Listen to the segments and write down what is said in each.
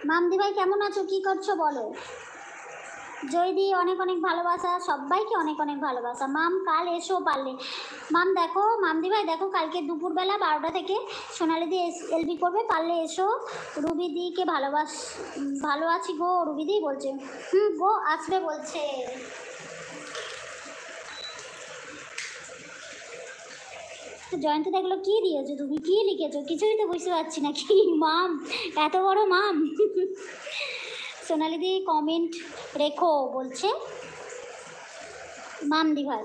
মামদি ভাই কেমন আছো, কি করছো বলো? জয়দি অনেক অনেক ভালোবাসা, সবাইকে অনেক অনেক ভালোবাসা। মাম কাল এসো পারলে। মাম দেখো, মামদি ভাই দেখো, কালকে দুপুরবেলা 12টা থেকে সোনালি দি এলবি করবে, পারলে এসো। রুবি দিকে ভালো আছি গো, রুবি দি বলছে। গো আসবে বলছে। জয়ন্ত দেখলো, কি দিয়েছো তুমি, কি লিখেছো, কিছুই তো বুঝতে পারছি না। কি মাম, এত বড় মাম? সোনালি দি কমেন্ট রেখো বলছে মামদি ভাই।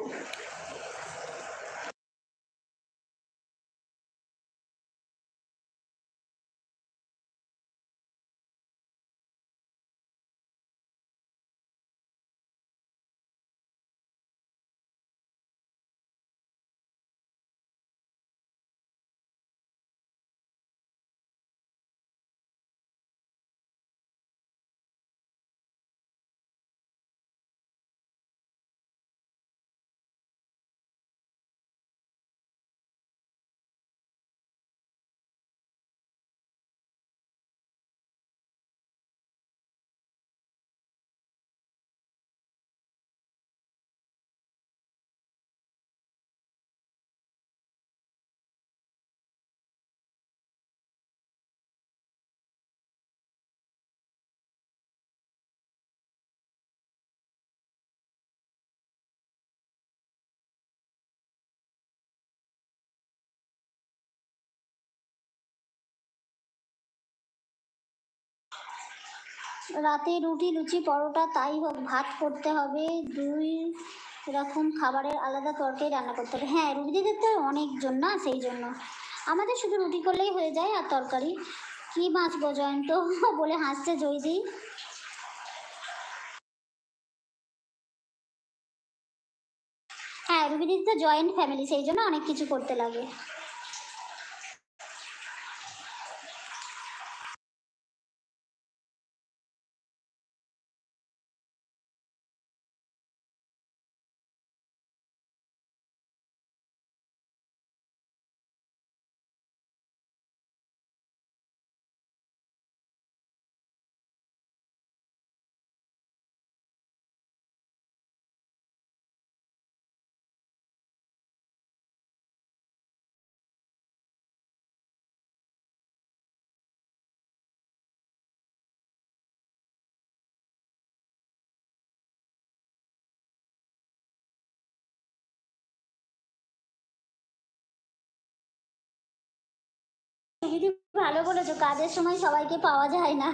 রাতে রুটি লুচি পরোটা তাই হোক, ভাত করতে হবে। দুই রকম খাবারের আলাদা তরকারি রান্না করতে হবে। হ্যাঁ, রুটিদের তো অনেকজন না, সেই জন্য আমাদের শুধু রুটি করলেই হয়ে যায়, আর তরকারি। কি মাছ গো জয়ন্ত? বলে হাসছে জয়দি। হ্যাঁ, রুবিদিদি তো জয়েন্ট ফ্যামিলি, সেই জন্য অনেক কিছু করতে লাগে। দিদি ভালো বলেছো, কাজের সময় সবাইকে পাওয়া যায় না।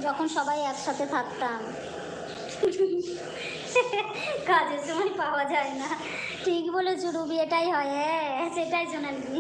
যখন সবাই একসাথে থাকতাম, কাজের সময় পাওয়া যায় না। ঠিক বলেছো রুবি, এটাই হয়। হ্যাঁ সেটাই সোনালি।